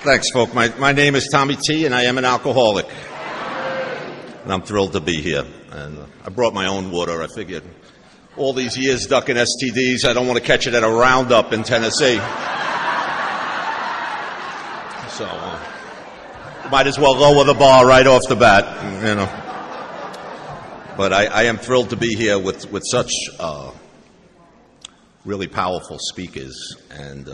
Thanks, folk. My name is Tommy T, and I am an alcoholic. And I'm thrilled to be here. And I brought my own water. I figured all these years ducking STDs, I don't want to catch it at a roundup in Tennessee. So, might as well lower the bar right off the bat, you know. But I am thrilled to be here with such really powerful speakers. And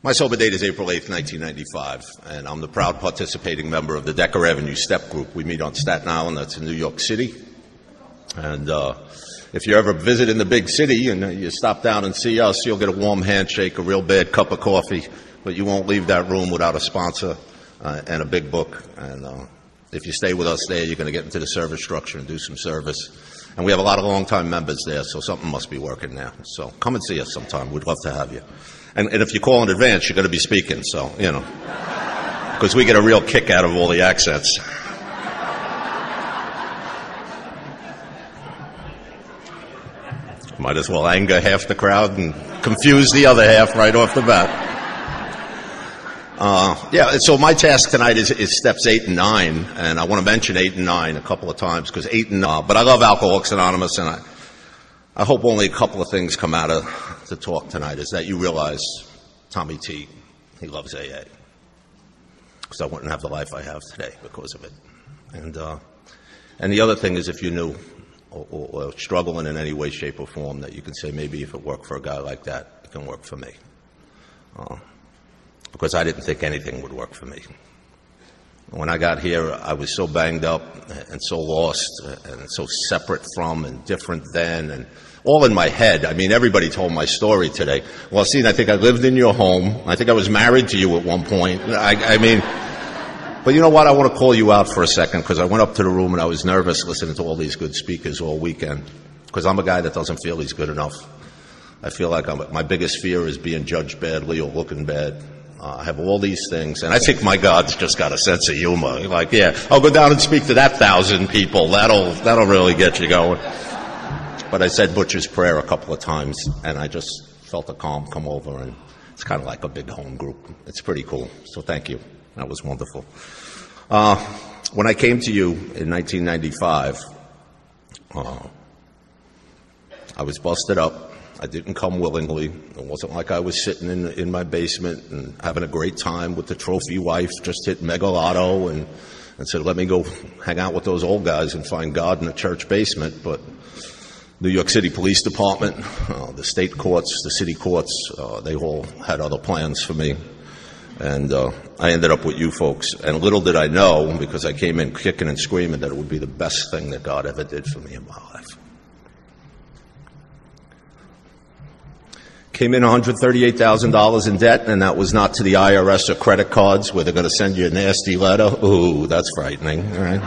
my sober date is April 8th, 1995, and I'm the proud participating member of the Decker Avenue Step Group. We meet on Staten Island. That's in New York City. And if you ever visit in the big city and you stop down and see us, you'll get a warm handshake, a real bad cup of coffee, but you won't leave that room without a sponsor and a big book. And if you stay with us there, you're going to get into the service structure and do some service. And we have a lot of long-time members there, so something must be working now. So come and see us sometime. We'd love to have you. And if you call in advance, you're going to be speaking, so, you know, because we get a real kick out of all the accents. Might as well anger half the crowd and confuse the other half right off the bat. So my task tonight is steps 8 and 9, and I want to mention 8 and 9 a couple of times, because 8 and 9, but I love Alcoholics Anonymous, and I hope only a couple of things come out of the talk tonight, is that you realize Tommy T, he loves AA. Because I wouldn't have the life I have today because of it. And the other thing is, if you're new or struggling in any way, shape, or form, that you can say, maybe if it worked for a guy like that, it can work for me. Because I didn't think anything would work for me. When I got here, I was so banged up and so lost and so separate from and different than, and all in my head. I mean, everybody told my story today. Well, see, I think I lived in your home. I think I was married to you at one point. I mean, but you know what? I want to call you out for a second, because I went up to the room and I was nervous listening to all these good speakers all weekend, because I'm a guy that doesn't feel he's good enough. I feel like my biggest fear is being judged badly or looking bad. I have all these things, and I think my God's just got a sense of humor. Like, yeah, I'll go down and speak to that 1,000 people. That'll really get you going. But I said Butcher's Prayer a couple of times, and I just felt a calm come over, and it's kind of like a big home group. It's pretty cool. So thank you. That was wonderful. When I came to you in 1995, I was busted up. I didn't come willingly. It wasn't like I was sitting in my basement and having a great time with the trophy wife, just hit Mega Lotto and said, let me go hang out with those old guys and find God in a church basement. But New York City Police Department, the state courts, the city courts, they all had other plans for me. And I ended up with you folks. And little did I know, because I came in kicking and screaming, that it would be the best thing that God ever did for me in my life. Came in $138,000 in debt, and that was not to the IRS or credit cards where they're going to send you a nasty letter. Ooh, that's frightening, all right?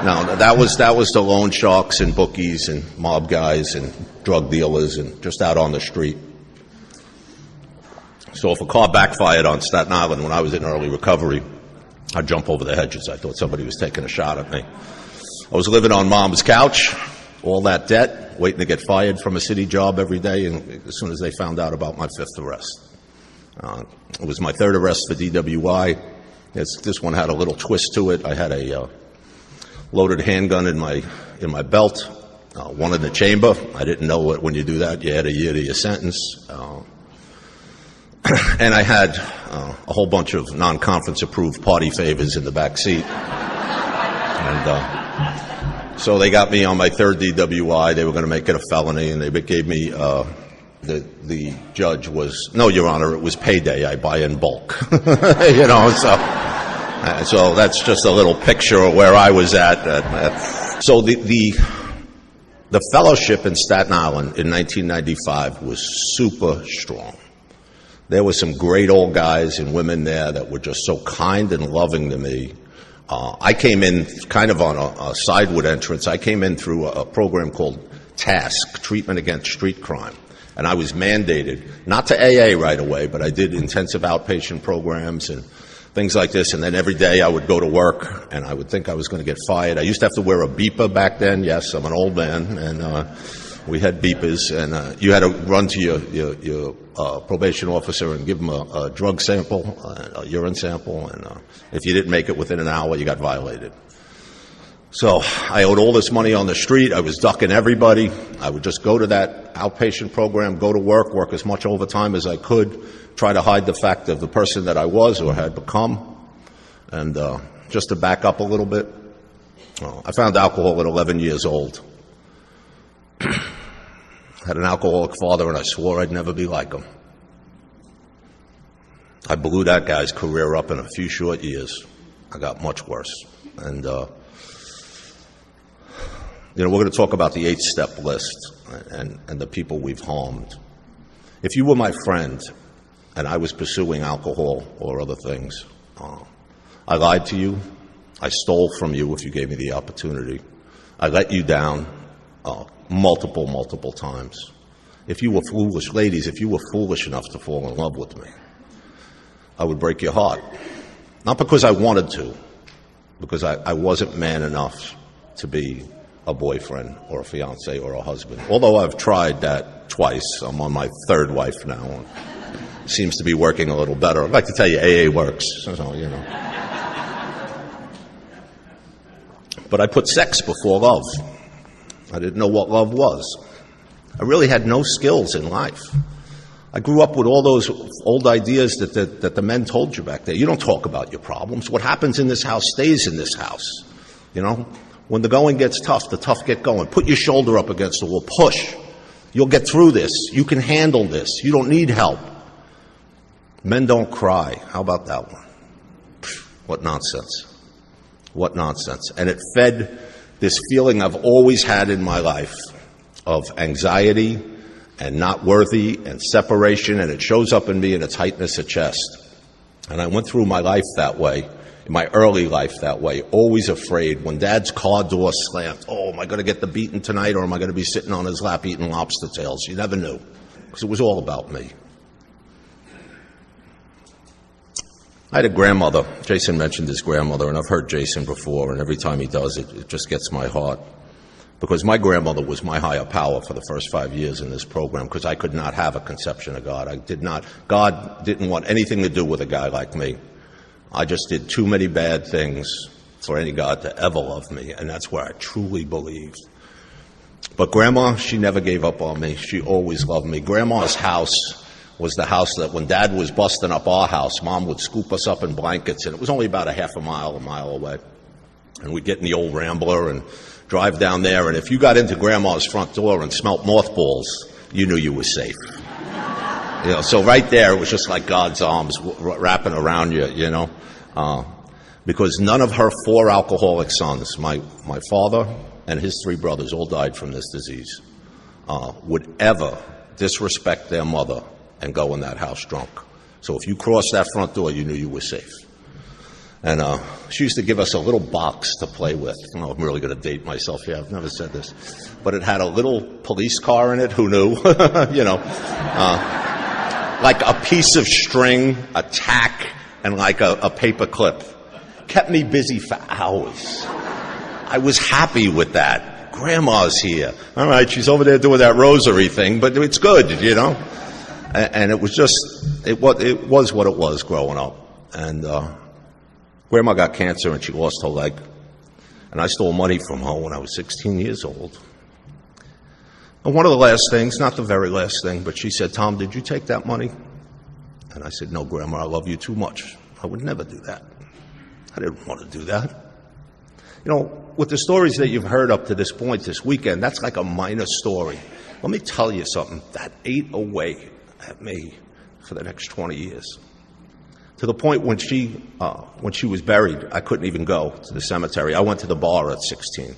No, that was the loan sharks and bookies and mob guys and drug dealers and just out on the street. So if a car backfired on Staten Island when I was in early recovery, I'd jump over the hedges. I thought somebody was taking a shot at me. I was living on Mom's couch, all that debt, waiting to get fired from a city job every day, and as soon as they found out about my 5th arrest. It was my 3rd arrest for DWI. This one had a little twist to it. I had a loaded handgun in my belt, one in the chamber. I didn't know when you do that, you had a year to your sentence. And I had a whole bunch of non-conference approved party favors in the back seat. And so they got me on my 3rd DWI. They were going to make it a felony, and they gave me, the judge was, no, Your Honor, it was payday. I buy in bulk. You know, so that's just a little picture of where I was at. So the fellowship in Staten Island in 1995 was super strong. There were some great old guys and women there that were just so kind and loving to me. I came in kind of on a sideward entrance. I came in through a program called TASK, Treatment Against Street Crime. And I was mandated, not to AA right away, but I did intensive outpatient programs and things like this. And then every day I would go to work, and I would think I was going to get fired. I used to have to wear a beeper back then. Yes, I'm an old man. And We had beepers, and you had to run to your probation officer and give him a drug sample, a urine sample, and if you didn't make it within an hour, you got violated. So I owed all this money on the street. I was ducking everybody. I would just go to that outpatient program, go to work as much overtime as I could, try to hide the fact of the person that I was or had become. And just to back up a little bit, I found alcohol at 11 years old. Had an alcoholic father, and I swore I'd never be like him. I blew that guy's career up in a few short years. I got much worse. And, we're going to talk about the 8-step list and the people we've harmed. If you were my friend and I was pursuing alcohol or other things, I lied to you. I stole from you if you gave me the opportunity. I let you down multiple times. If you were foolish, ladies, if you were foolish enough to fall in love with me, I would break your heart. Not because I wanted to, because I wasn't man enough to be a boyfriend or a fiance or a husband. Although I've tried that twice. I'm on my third wife now. It seems to be working a little better. I'd like to tell you AA works, so, But I put sex before love. I didn't know what love was. I really had no skills in life. I grew up with all those old ideas that the men told you back there. You don't talk about your problems. What happens in this house stays in this house. When the going gets tough, the tough get going. Put your shoulder up against the wall. Push. You'll get through this. You can handle this. You don't need help. Men don't cry. How about that one? What nonsense. What nonsense. And it fed this feeling I've always had in my life of anxiety and not worthy and separation, and it shows up in me in a tightness of chest. And I went through my life that way. In my early life that way, always afraid. When Dad's car door slammed, am I going to get the beating tonight, or am I going to be sitting on his lap eating lobster tails? You never knew, because it was all about me. I had a grandmother. Jason mentioned his grandmother, and I've heard Jason before, and every time he does it just gets my heart. Because my grandmother was my higher power for the first 5 years in this program, because I could not have a conception of God. God didn't want anything to do with a guy like me. I just did too many bad things for any God to ever love me, and that's where I truly believed. But Grandma, she never gave up on me. She always loved me. Grandma's house was the house that when Dad was busting up our house, Mom would scoop us up in blankets, and it was only about a mile away. And we'd get in the old Rambler and drive down there, and if you got into Grandma's front door and smelt mothballs, you knew you were safe. So right there, it was just like God's arms wrapping around you, because none of her 4 alcoholic sons, my father and his 3 brothers all died from this disease, would ever disrespect their mother and go in that house drunk. So if you crossed that front door, you knew you were safe. And she used to give us a little box to play with. I'm really going to date myself here. I've never said this. But it had a little police car in it. Who knew? Like a piece of string, a tack, and like a paper clip. Kept me busy for hours. I was happy with that. Grandma's here. All right, she's over there doing that rosary thing, but it's good, And it was just, it was what it was growing up. And Grandma got cancer and she lost her leg. And I stole money from her when I was 16 years old. And one of the last things, not the very last thing, but she said, "Tom, did you take that money?" And I said, "No, Grandma, I love you too much. I would never do that. I didn't want to do that." With the stories that you've heard up to this point this weekend, that's like a minor story. Let me tell you something. That ate away at me for the next 20 years. To the point when she was buried, I couldn't even go to the cemetery. I went to the bar at 16.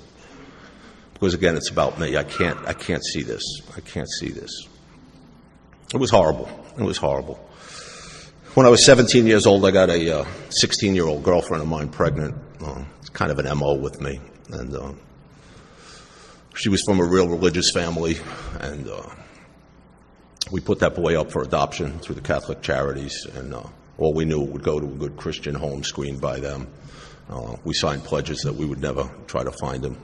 Because again, it's about me. I can't see this. I can't see this. It was horrible. It was horrible. When I was 17 years old, I got a 16-year-old girlfriend of mine pregnant. It's kind of an MO with me. And she was from a real religious family. And we put that boy up for adoption through the Catholic Charities. And all we knew would go to a good Christian home screened by them. We signed pledges that we would never try to find him.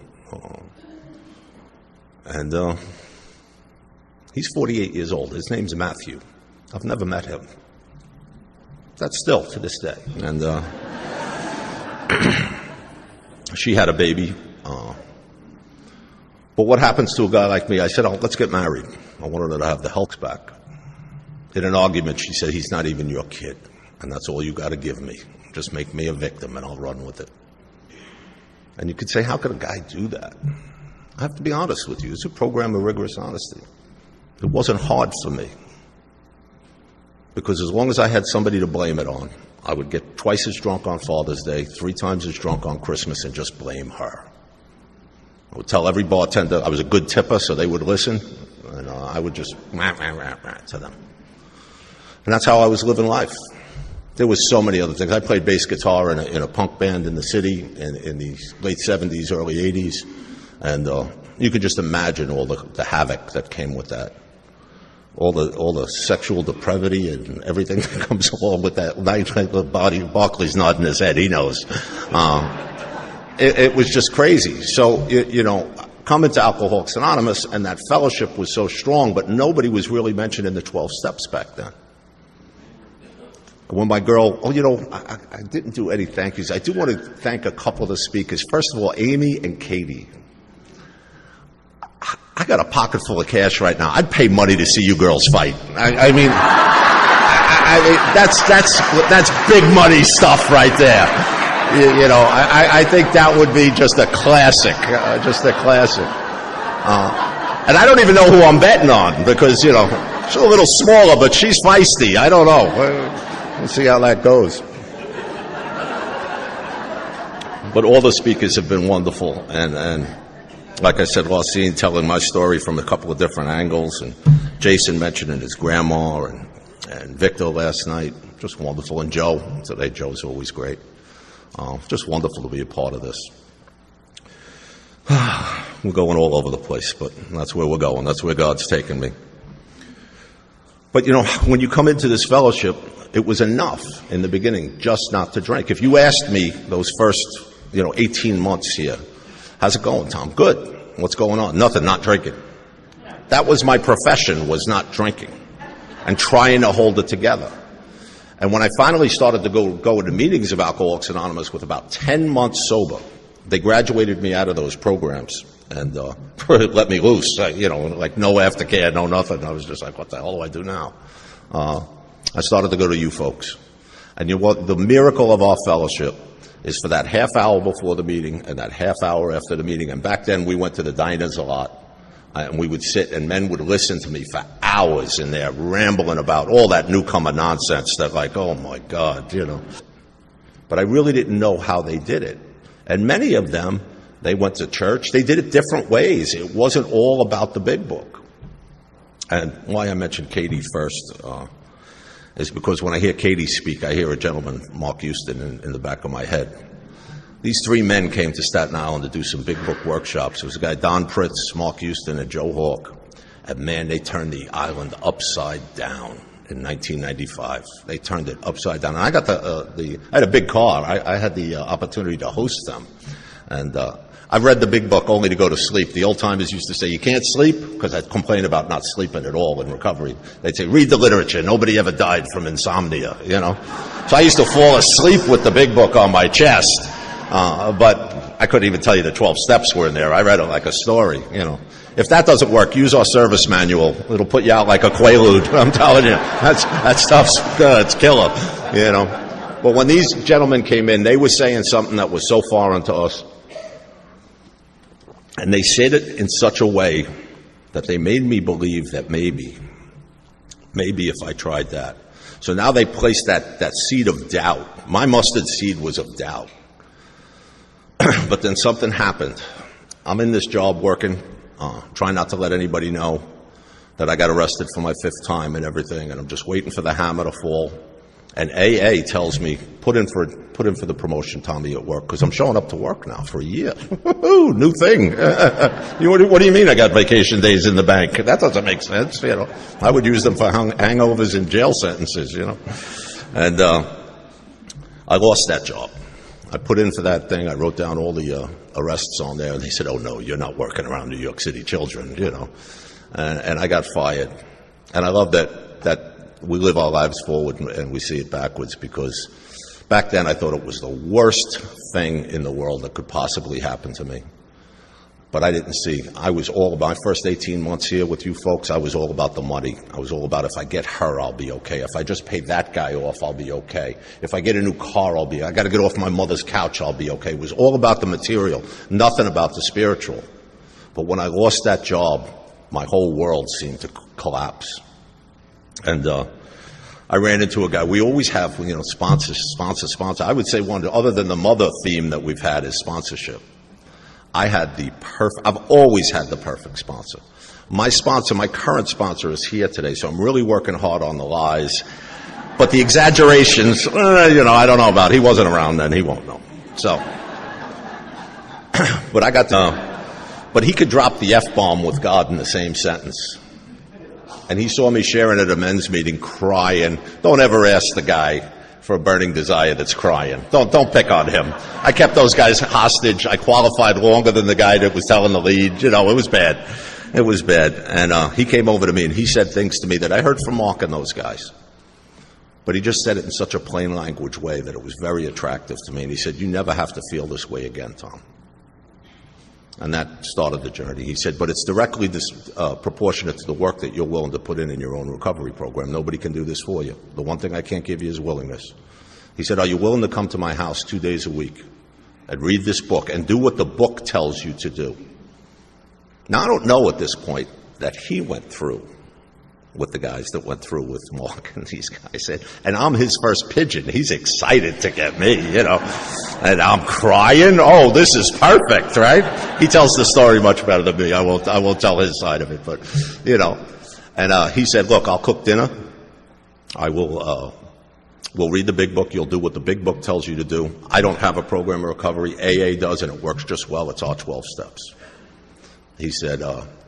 And He's 48 years old. His name's Matthew. I've never met him. That's still to this day. And she had a baby. But what happens to a guy like me? I said, oh, let's get married. I wanted her to have the health back. In an argument, she said, he's not even your kid, and that's all you got to give me. Just make me a victim, and I'll run with it. And you could say, how could a guy do that? I have to be honest with you. It's a program of rigorous honesty. It wasn't hard for me, because as long as I had somebody to blame it on, I would get twice as drunk on Father's Day, 3 times as drunk on Christmas, and just blame her. I would tell every bartender I was a good tipper, so they would listen, and I would just to them. And that's how I was living life. There was so many other things. I played bass guitar in a punk band in the city in the late 70s, early 80s, and you could just imagine all the havoc that came with that. All the sexual depravity and everything that comes along with that. Body, Barclay's nodding his head, he knows. It was just crazy. So, coming to Alcoholics Anonymous, and that fellowship was so strong, but nobody was really mentioned in the 12 steps back then. When my girl, I didn't do any thank yous. I do want to thank a couple of the speakers. First of all, Amy and Katie. I got a pocket full of cash right now. I'd pay money to see you girls fight. I mean, that's big money stuff right there. I think that would be just a classic, and I don't even know who I'm betting on because, she's a little smaller, but she's feisty. I don't know. We'll see how that goes. But all the speakers have been wonderful, and like I said, Racine telling my story from a couple of different angles, and Jason mentioning his grandma, and Victor last night, just wonderful, and Joe. Today, Joe's always great. Just wonderful to be a part of this. We're going all over the place, but that's where we're going. That's where God's taking me. But, when you come into this fellowship, it was enough in the beginning just not to drink. If you asked me those first, 18 months here, how's it going, Tom? Good. What's going on? Nothing, not drinking. That was my profession, was not drinking and trying to hold it together. And when I finally started to go to meetings of Alcoholics Anonymous with about 10 months sober, they graduated me out of those programs and let me loose, like no aftercare, no nothing. I was just like, what the hell do I do now? I started to go to you folks. And the miracle of our fellowship is for that half hour before the meeting and that half hour after the meeting. And back then we went to the diners a lot. And we would sit and men would listen to me for hours in there rambling about all that newcomer nonsense that like, oh my God, But I really didn't know how they did it. And many of them, they went to church. They did it different ways. It wasn't all about the big book. And why I mentioned Katie first is because when I hear Katie speak, I hear a gentleman, Mark Houston, in the back of my head. These 3 men came to Staten Island to do some big book workshops. There was a guy, Don Pritz, Mark Houston, and Joe Hawk. And man, they turned the island upside down in 1995. They turned it upside down. And I got I had a big car. I had the opportunity to host them. And I read the big book only to go to sleep. The old timers used to say, you can't sleep, because I'd complain about not sleeping at all in recovery. They'd say, read the literature. Nobody ever died from insomnia, So I used to fall asleep with the big book on my chest. But I couldn't even tell you the 12 steps were in there. I read it like a story, If that doesn't work, use our service manual. It'll put you out like a quaalude. I'm telling you, that stuff's good. It's killer, But when these gentlemen came in, they were saying something that was so foreign to us. And they said it in such a way that they made me believe that maybe if I tried that. So now they placed that seed of doubt. My mustard seed was of doubt. But then something happened. I'm in this job working, trying not to let anybody know that I got arrested for my 5th time and everything, and I'm just waiting for the hammer to fall. And AA tells me, put in for the promotion, Tommy, at work, because I'm showing up to work now for a year. New thing. What do you mean I got vacation days in the bank? That doesn't make sense, I would use them for hangovers and jail sentences, And I lost that job. I put in for that thing. I wrote down all the arrests on there, and they said, oh, no, you're not working around New York City children, and I got fired. And I love that we live our lives forward and we see it backwards, because back then I thought it was the worst thing in the world that could possibly happen to me. But I didn't see. I was all about, my first 18 months here with you folks, I was all about the money. I was all about, if I get her, I'll be okay. If I just pay that guy off, I'll be okay. If I get a new car, I got to get off my mother's couch, I'll be okay. It was all about the material, nothing about the spiritual. But when I lost that job, my whole world seemed to collapse. And I ran into a guy. We always have, sponsor. I would say one, other than the mother theme that we've had, is sponsorship. I've always had the perfect sponsor. My sponsor, my current sponsor, is here today, so I'm really working hard on the lies. But the exaggerations, I don't know about. He wasn't around then. He won't know. So, but he could drop the F-bomb with God in the same sentence. And he saw me sharing at a men's meeting crying. Don't ever ask the guy for a burning desire that's crying. Don't pick on him. I kept those guys hostage. I qualified longer than the guy that was telling the lead. It was bad. It was bad. And he came over to me and he said things to me that I heard from Mark and those guys. But he just said it in such a plain language way that it was very attractive to me. And he said, "You never have to feel this way again, Tom." And that started the journey. He said, but it's directly proportionate to the work that you're willing to put in your own recovery program. Nobody can do this for you. The one thing I can't give you is willingness. He said, are you willing to come to my house 2 days a week and read this book and do what the book tells you to do? Now, I don't know at this point that he went through with the guys that went through with Mark and these guys. And I'm his first pigeon. He's excited to get me, And I'm crying. Oh, this is perfect, right? He tells the story much better than me. I won't tell his side of it, but, And he said, look, I'll cook dinner. We'll read the big book. You'll do what the big book tells you to do. I don't have a program of recovery. AA does, and it works just well. It's our 12 steps. He said,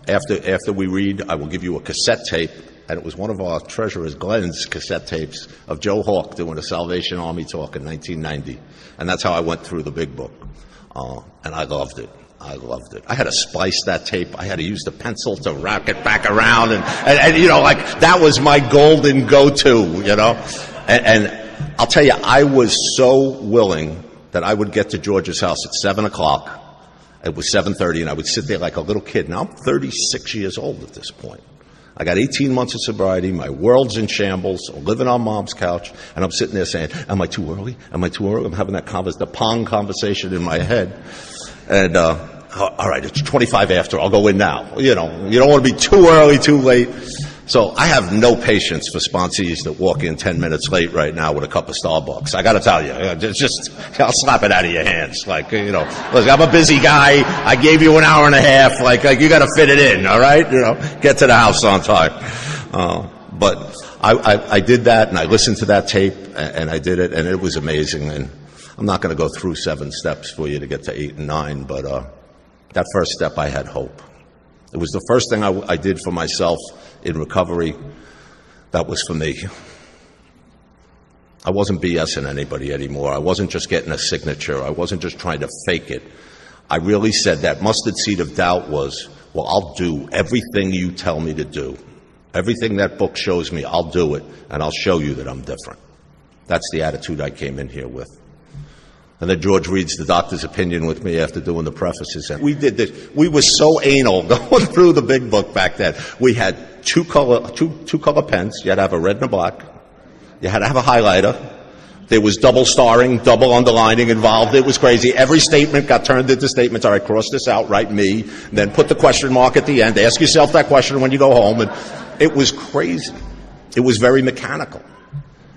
after we read, I will give you a cassette tape. And it was one of our treasurers, Glenn's cassette tapes of Joe Hawk doing a Salvation Army talk in 1990. And that's how I went through the big book. And I loved it. I had to splice that tape. I had to use the pencil to wrap it back around. And that was my golden go-to, And I'll tell you, I was so willing that I would get to George's house at 7 o'clock. It was 7:30, and I would sit there like a little kid. Now I'm 36 years old at this point. I got 18 months of sobriety. My world's in shambles. I'm living on mom's couch, and I'm sitting there saying, "Am I too early? Am I too early?" I'm having the pong conversation in my head. And all right, it's 25 after. I'll go in now. You don't want to be too early, too late. So I have no patience for sponsees that walk in 10 minutes late right now with a cup of Starbucks. I got to tell you, I'll slap it out of your hands. Look, I'm a busy guy. I gave you an hour and a half. Like you got to fit it in, all right? Get to the house on time. But I did that, and I listened to that tape, and I did it, and it was amazing. And I'm not going to go through 7 steps for you to get to 8 and 9, but that first step, I had hope. It was the first thing I did for myself in recovery. That was for me. I wasn't BSing anybody anymore. I wasn't just getting a signature. I wasn't just trying to fake it. I really said that mustard seed of doubt was, well, I'll do everything you tell me to do. Everything that book shows me, I'll do it, and I'll show you that I'm different. That's the attitude I came in here with. And then George reads the doctor's opinion with me after doing the prefaces. And we did this. We were so anal going through the big book back then. We had two color pens. You had to have a red and a black. You had to have a highlighter. There was double starring, double underlining involved. It was crazy. Every statement got turned into statements. All right, cross this out, write me. Then put the question mark at the end. Ask yourself that question when you go home. And it was crazy. It was very mechanical.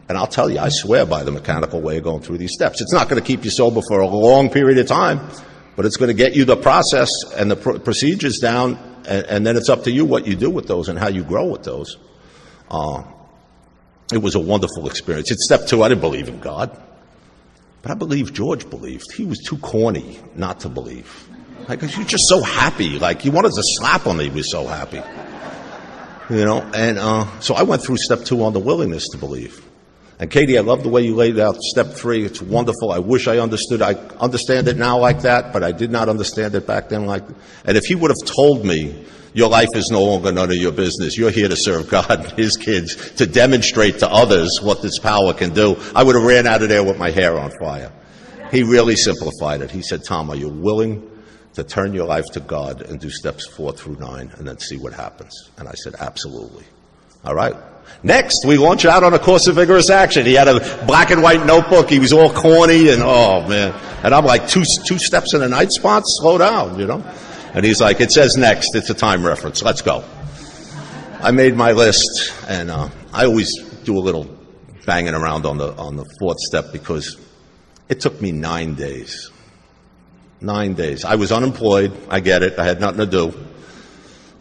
And I'll tell you, I swear by the mechanical way of going through these steps. It's not going to keep you sober for a long period of time, but it's going to get you the process and the procedures down, and then it's up to you what you do with those and how you grow with those. It was a wonderful experience. It's step 2. I didn't believe in God, but I believe George believed. He was too corny not to believe. Like, he was just so happy. Like, he wanted to slap him. He was so happy. And so I went through step 2 on the willingness to believe. And Katie, I love the way you laid out step 3. It's wonderful. I wish I understood. I understand it now like that, but I did not understand it back then like that. And if he would have told me, your life is no longer none of your business, you're here to serve God and his kids, to demonstrate to others what this power can do, I would have ran out of there with my hair on fire. He really simplified it. He said, Tom, are you willing to turn your life to God and do steps 4 through 9 and then see what happens? And I said, absolutely. All right. Next, we launch out on a course of vigorous action. He had a black and white notebook. He was all corny and, oh, man. And I'm like, two steps in a night spot? Slow down, you know. And he's like, it says next. It's a time reference. Let's go. I made my list, and I always do a little banging around on the 4th step because it took me 9 days. 9 days. I was unemployed. I get it. I had nothing to do.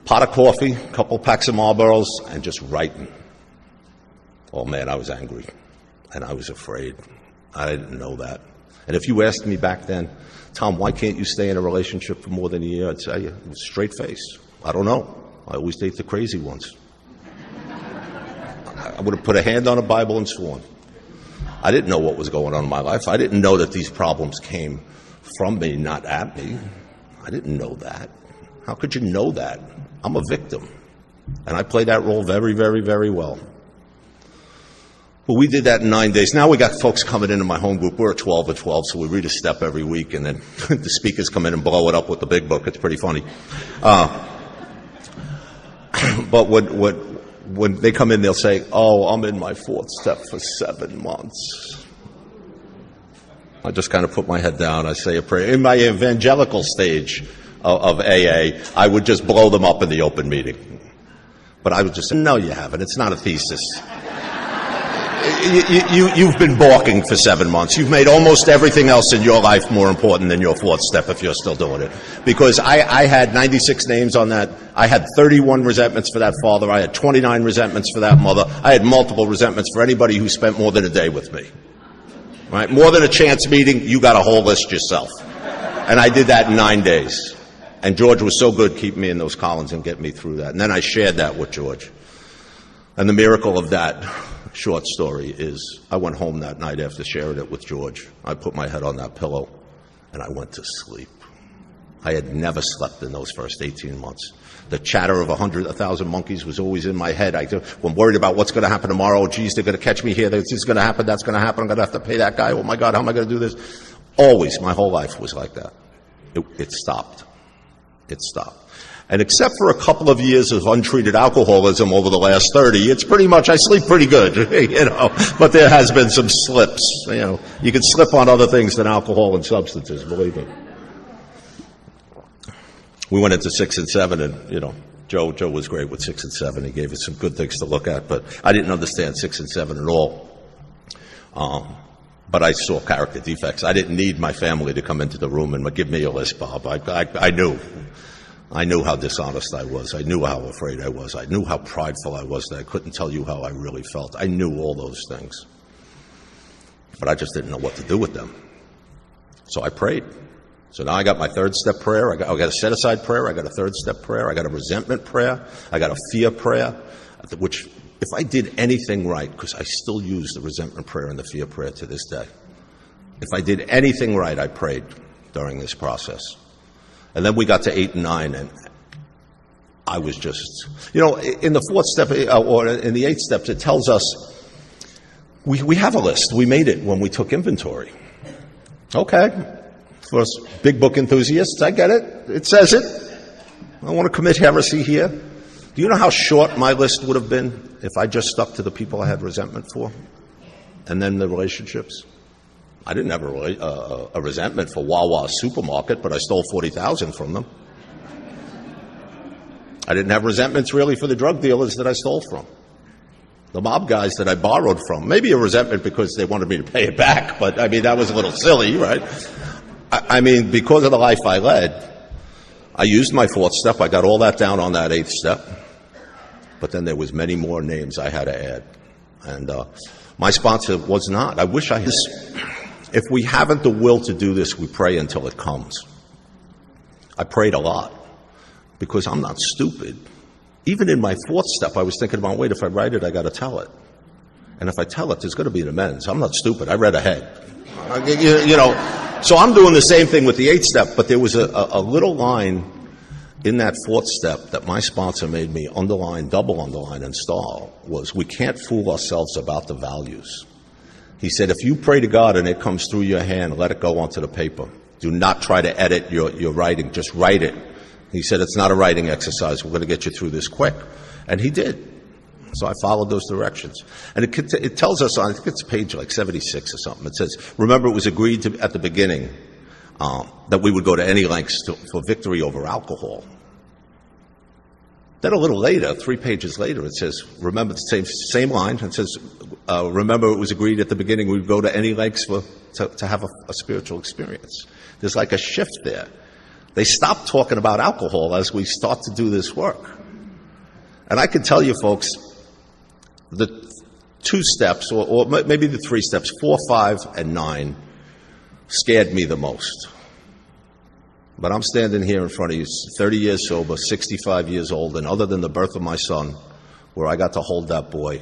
Pot of coffee, a couple packs of Marlboros, and just writing. Oh, man, I was angry, and I was afraid. I didn't know that. And if you asked me back then, Tom, why can't you stay in a relationship for more than a year? I'd say, straight face, I don't know. I always date the crazy ones. I would have put a hand on a Bible and sworn. I didn't know what was going on in my life. I didn't know that these problems came from me, not at me. I didn't know that. How could you know that? I'm a victim. And I play that role very, very, very well. Well, we did that in 9 days. Now we got folks coming into my home group. We're at 12 at 12, so we read a step every week, and then the speakers come in and blow it up with the big book. It's pretty funny. But when they come in, they'll say, oh, I'm in my 4th step for 7 months. I just kind of put my head down. I say a prayer. In my evangelical stage of AA, I would just blow them up in the open meeting. But I would just say, no, you haven't. It's not a thesis. You've been balking for 7 months. You've made almost everything else in your life more important than your 4th step if you're still doing it. Because I had 96 names on that. I had 31 resentments for that father. I had 29 resentments for that mother. I had multiple resentments for anybody who spent more than a day with me. Right? More than a chance meeting, you got a whole list yourself. And I did that in 9 days. And George was so good keeping me in those columns and getting me through that. And then I shared that with George. And the miracle of that short story is I went home that night after sharing it with George. I put my head on that pillow, and I went to sleep. I had never slept in those first 18 months. The chatter of 1,000 monkeys was always in my head. I'm worried about what's going to happen tomorrow. Oh, geez, they're going to catch me here. This is going to happen. That's going to happen. I'm going to have to pay that guy. Oh, my God, how am I going to do this? Always, my whole life was like that. It stopped. It stopped. And except for a couple of years of untreated alcoholism over the last 30, it's pretty much, I sleep pretty good, you know, but there has been some slips, you know. You can slip on other things than alcohol and substances, believe me. We went into 6 and 7, and, you know, Joe was great with 6 and 7. He gave us some good things to look at, but I didn't understand 6 and 7 at all. But I saw character defects. I didn't need my family to come into the room and give me a list, Bob. I knew. I knew how dishonest I was. I knew how afraid I was. I knew how prideful I was that I couldn't tell you how I really felt. I knew all those things. But I just didn't know what to do with them. So I prayed. So now I got my 3rd step prayer. I got a set-aside prayer. I got a 3rd step prayer. I got a resentment prayer. I got a fear prayer, which if I did anything right, because I still use the resentment prayer and the fear prayer to this day. If I did anything right, I prayed during this process. And then we got to 8 and 9, and I was just, you know, in the 4th step, or in the 8 steps, it tells us we have a list. We made it when we took inventory. Okay. For us big book enthusiasts, I get it. It says it. I don't want to commit heresy here. Do you know how short my list would have been if I just stuck to the people I had resentment for? And then the relationships? I didn't have a resentment for Wawa Supermarket, but I stole $40,000 from them. I didn't have resentments really for the drug dealers that I stole from. The mob guys that I borrowed from. Maybe a resentment because they wanted me to pay it back, but I mean, that was a little silly, right? I mean, because of the life I led, I used my 4th step. I got all that down on that 8th step. But then there was many more names I had to add. And my sponsor was not. I wish I had. If we haven't the will to do this, we pray until it comes. I prayed a lot because I'm not stupid. Even in my 4th step, I was thinking about, wait, if I write it, I got to tell it. And if I tell it, there's going to be an amends. I'm not stupid. I read ahead. You know, so I'm doing the same thing with the 8-step, but there was a little line in that 4th step that my sponsor made me underline, double underline, and star, was we can't fool ourselves about the values. He said, if you pray to God and it comes through your hand, let it go onto the paper. Do not try to edit your writing. Just write it. He said, it's not a writing exercise. We're going to get you through this quick. And he did. So I followed those directions. And it tells us on, I think it's page like 76 or something. It says, remember, it was agreed to, at the beginning that we would go to any lengths for victory over alcohol. Then a little later, 3 pages later, it says, remember, the same line. It says, remember, it was agreed at the beginning we would go to any lengths to have a spiritual experience. There's like a shift there. They stop talking about alcohol as we start to do this work. And I can tell you, folks, the 2 steps, or maybe the 3 steps, 4, 5, and 9, scared me the most. But I'm standing here in front of you, 30 years sober, 65 years old, and other than the birth of my son, where I got to hold that boy,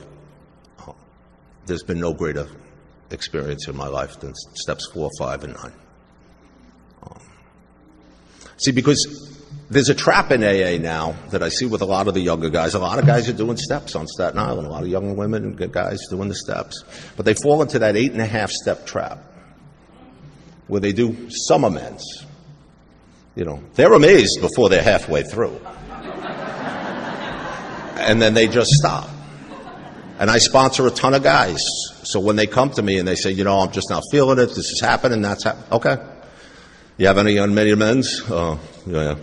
there's been no greater experience in my life than steps 4, 5, and 9. See, because there's a trap in AA now that I see with a lot of the younger guys. A lot of guys are doing steps on Staten Island, a lot of young women and guys doing the steps. But they fall into that 8.5-step trap where they do some amends. You know, they're amazed before they're halfway through. And then they just stop. And I sponsor a ton of guys. So when they come to me and they say, you know, I'm just not feeling it, this is happening, that's happening. Okay. You have any unmade amends? Yeah.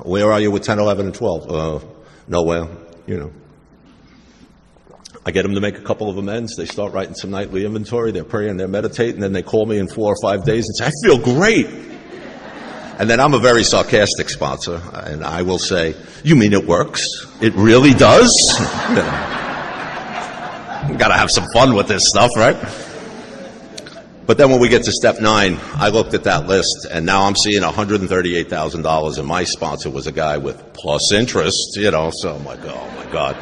Where are you with 10, 11, and 12? Nowhere, you know. I get them to make a couple of amends. They start writing some nightly inventory. They're praying, they're meditating, and then they call me in 4 or 5 days and say, I feel great. And then I'm a very sarcastic sponsor, and I will say, you mean it works? It really does? You know. Got to have some fun with this stuff, right? But then when we get to step 9, I looked at that list, and now I'm seeing $138,000, and my sponsor was a guy with plus interest, you know, so I'm like, oh, my God.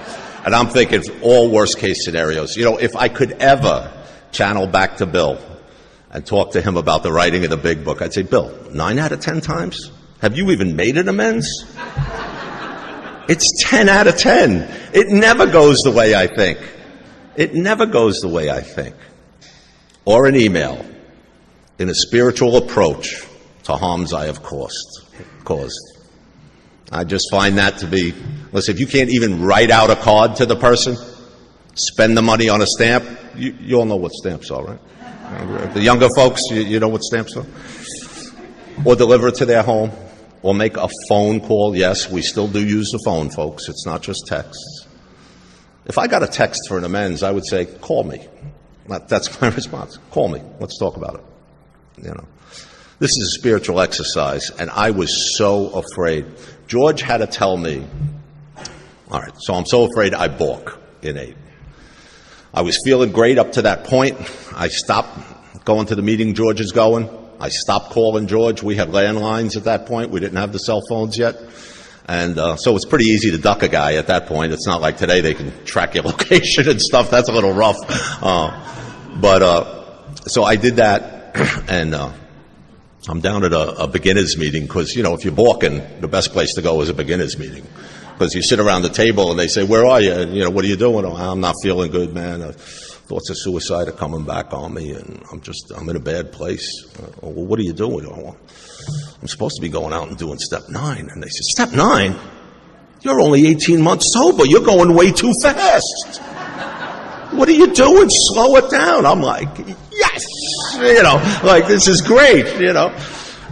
And I'm thinking all worst-case scenarios. You know, if I could ever channel back to Bill and talk to him about the writing of the big book, I'd say, Bill, 9 out of 10 times? Have you even made an amends? It's 10 out of 10. It never goes the way I think. It never goes the way I think. Or an email in a spiritual approach to harms I have caused. I just find that to be, listen, if you can't even write out a card to the person, spend the money on a stamp, you all know what stamps are, right? The younger folks, you know what stamps are? Or deliver it to their home, or make a phone call. Yes, we still do use the phone, folks. It's not just texts. If I got a text for an amends, I would say, call me. That's my response. Call me. Let's talk about it. You know, this is a spiritual exercise, and I was so afraid. George had to tell me, all right, so I'm so afraid I balk in 8. I was feeling great up to that point. I stopped going to the meeting George is going. I stopped calling George. We had landlines at that point. We didn't have the cell phones yet. And so it's pretty easy to duck a guy at that point. It's not like today they can track your location and stuff. That's a little rough. So I did that, and I'm down at a beginner's meeting because, you know, if you're balking, the best place to go is a beginner's meeting. Because you sit around the table and they say, where are you? And, you know, what are you doing? Oh, I'm not feeling good, man. Thoughts of suicide are coming back on me, and I'm in a bad place. Well, what are you doing? Oh, I'm supposed to be going out and doing step 9. And they said, step 9? You're only 18 months sober. You're going way too fast. What are you doing? Slow it down. I'm like, yes, you know, like this is great, you know.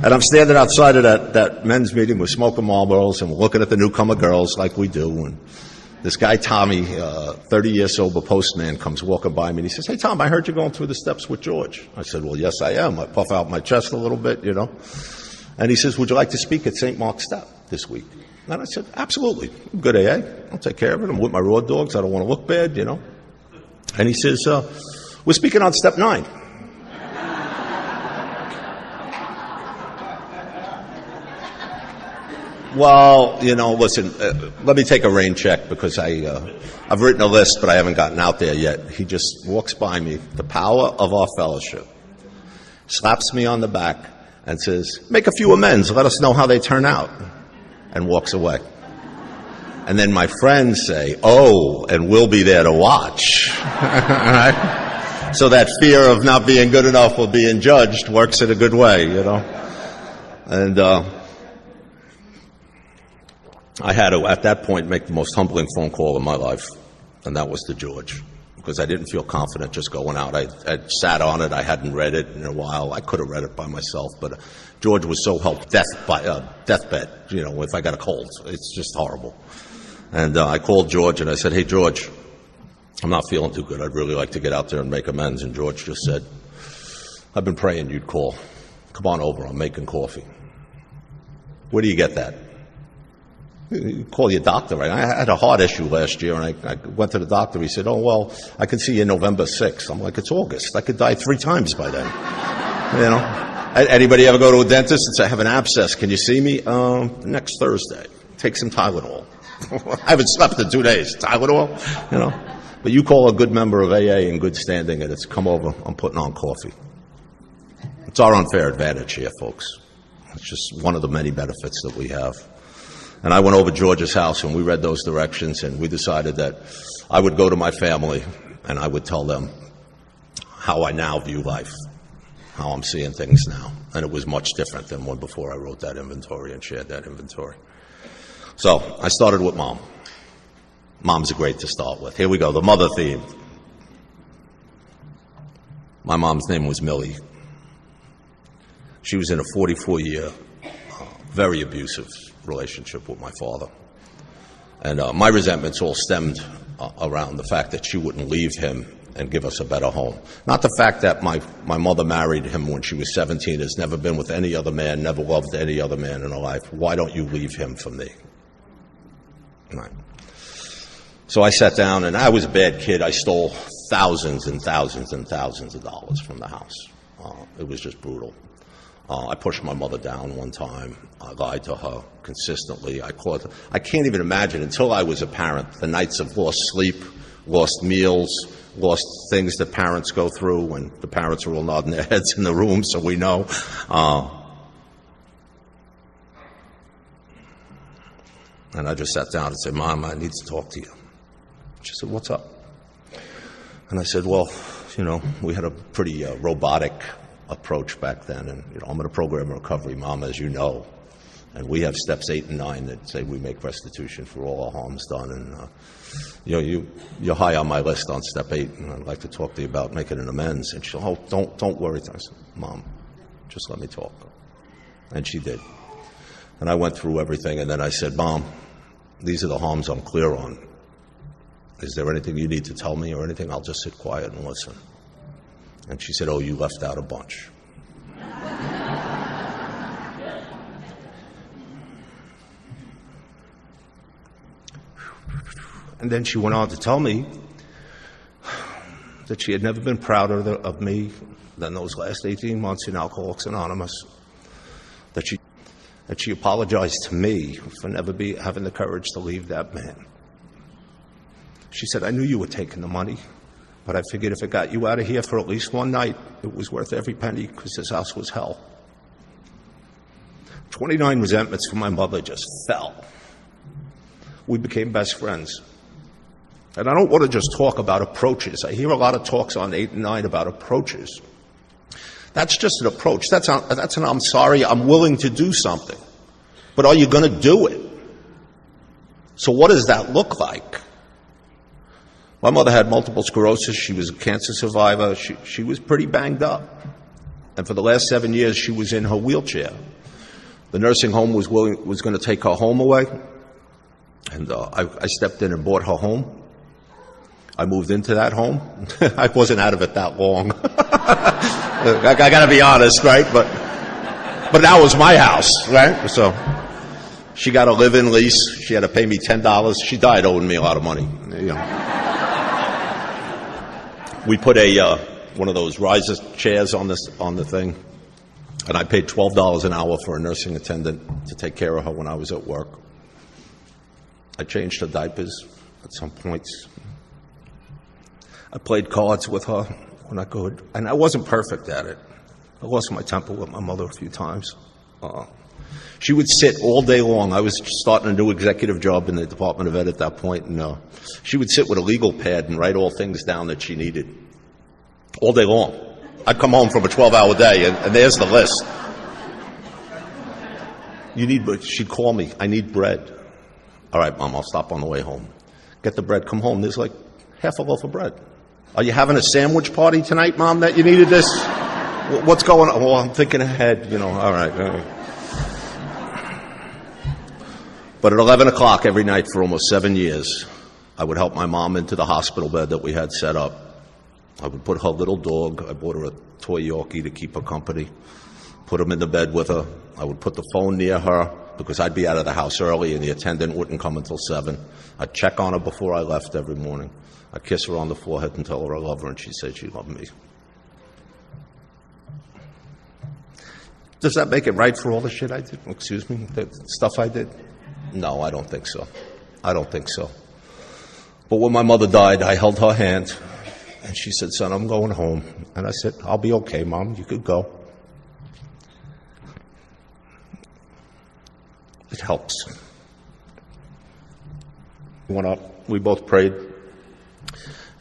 And I'm standing outside of that men's meeting. We're smoking Marlboros and we're looking at the newcomer girls like we do. And this guy, Tommy, 30-year sober postman, comes walking by me and he says, hey, Tom, I heard you're going through the steps with George. I said, well, yes, I am. I puff out my chest a little bit, you know. And he says, would you like to speak at St. Mark's Step this week? And I said, absolutely. I'm good AA. I'll take care of it. I'm with my raw dogs. I don't want to look bad, you know. And he says, we're speaking on step 9. Well, listen, let me take a rain check because I've written a list, but I haven't gotten out there yet. He just walks by me, the power of our fellowship, slaps me on the back and says, make a few amends, let us know how they turn out, and walks away. And then my friends say, oh, and we'll be there to watch. All right? So that fear of not being good enough or being judged works in a good way, And I had to, at that point, make the most humbling phone call in my life, and that was to George, because I didn't feel confident just going out. I sat on it. I hadn't read it in a while. I could have read it by myself, but George was so helpful. Deathbed, if I got a cold. It's just horrible. And I called George, and I said, hey, George, I'm not feeling too good. I'd really like to get out there and make amends. And George just said, I've been praying you'd call. Come on over. I'm making coffee. Where do you get that? You call your doctor, right? I had a heart issue last year, and I went to the doctor. He said, oh, well, I can see you November 6th. I'm like, it's August. I could die 3 times by then. Anybody ever go to a dentist and say, I have an abscess. Can you see me? Next Thursday. Take some Tylenol. I haven't slept in 2 days. Tylenol, But you call a good member of AA in good standing, and it's come over. I'm putting on coffee. It's our unfair advantage here, folks. It's just one of the many benefits that we have. And I went over George's house, and we read those directions, and we decided that I would go to my family, and I would tell them how I now view life, how I'm seeing things now. And it was much different than when before I wrote that inventory and shared that inventory. So I started with Mom. Mom's great to start with. Here we go, the mother theme. My mom's name was Millie. She was in a 44-year, very abusive relationship with my father. And my resentments all stemmed around the fact that she wouldn't leave him and give us a better home. Not the fact that my mother married him when she was 17, has never been with any other man, never loved any other man in her life. Why don't you leave him for me? Right. So I sat down, and I was a bad kid. I stole thousands and thousands and thousands of dollars from the house. It was just brutal. I pushed my mother down one time. I lied to her consistently. I can't even imagine, until I was a parent, the nights of lost sleep, lost meals, lost things that parents go through when the parents are all nodding their heads in the room, so we know. And I just sat down and said, Mom, I need to talk to you. She said, what's up? And I said, well, we had a pretty robotic approach back then, and I'm in a program of recovery, Mom, as you know, and we have steps 8 and 9 that say we make restitution for all our harms done, and you're high on my list on step 8, and I'd like to talk to you about making an amends. And she said, oh, don't worry. I said, Mom, just let me talk. And she did. And I went through everything, and then I said, Mom, these are the harms I'm clear on. Is there anything you need to tell me or anything? I'll just sit quiet and listen. And she said, oh, you left out a bunch. And then she went on to tell me that she had never been prouder of me than those last 18 months in Alcoholics Anonymous, that she apologized to me for never having the courage to leave that man. She said, I knew you were taking the money, but I figured if it got you out of here for at least one night, it was worth every penny, because this house was hell. 29 resentments from my mother just fell. We became best friends. And I don't want to just talk about approaches. I hear a lot of talks on 8 and 9 about approaches. That's just an approach. That's an I'm sorry, I'm willing to do something. But are you going to do it? So what does that look like? My mother had multiple sclerosis. She was a cancer survivor. She was pretty banged up. And for the last 7 years, she was in her wheelchair. The nursing home was going to take her home away. And I stepped in and bought her home. I moved into that home. I wasn't out of it that long. I got to be honest, right? But that was my house, right? So she got a live-in lease. She had to pay me $10. She died owing me a lot of money. We put one of those riser chairs on the thing, And I paid $12 an hour for a nursing attendant to take care of her when I was at work. I changed her diapers at some points. I played cards with her when I could, and I wasn't perfect at it. I lost my temper with my mother a few times. She would sit all day long. I was starting a new executive job in the Department of Ed at that point, and she would sit with a legal pad and write all things down that she needed all day long. I'd come home from a 12-hour day, and there's the list. She'd call me, I need bread. All right, Mom, I'll stop on the way home. Get the bread, come home. There's like half a loaf of bread. Are you having a sandwich party tonight, Mom, that you needed this? What's going on? Well, I'm thinking ahead, all right. But at 11 o'clock every night for almost 7 years, I would help my mom into the hospital bed that we had set up. I would put her little dog, I bought her a toy Yorkie to keep her company, put him in the bed with her. I would put the phone near her because I'd be out of the house early and the attendant wouldn't come until 7. I'd check on her before I left every morning. I'd kiss her on the forehead and tell her I love her, and she said she loved me. Does that make it right for all the shit I did? Excuse me? The stuff I did? No, I don't think so. I don't think so. But when my mother died, I held her hand, and she said, son, I'm going home. And I said, I'll be okay, Mom. You could go. It helps. We went up. We both prayed.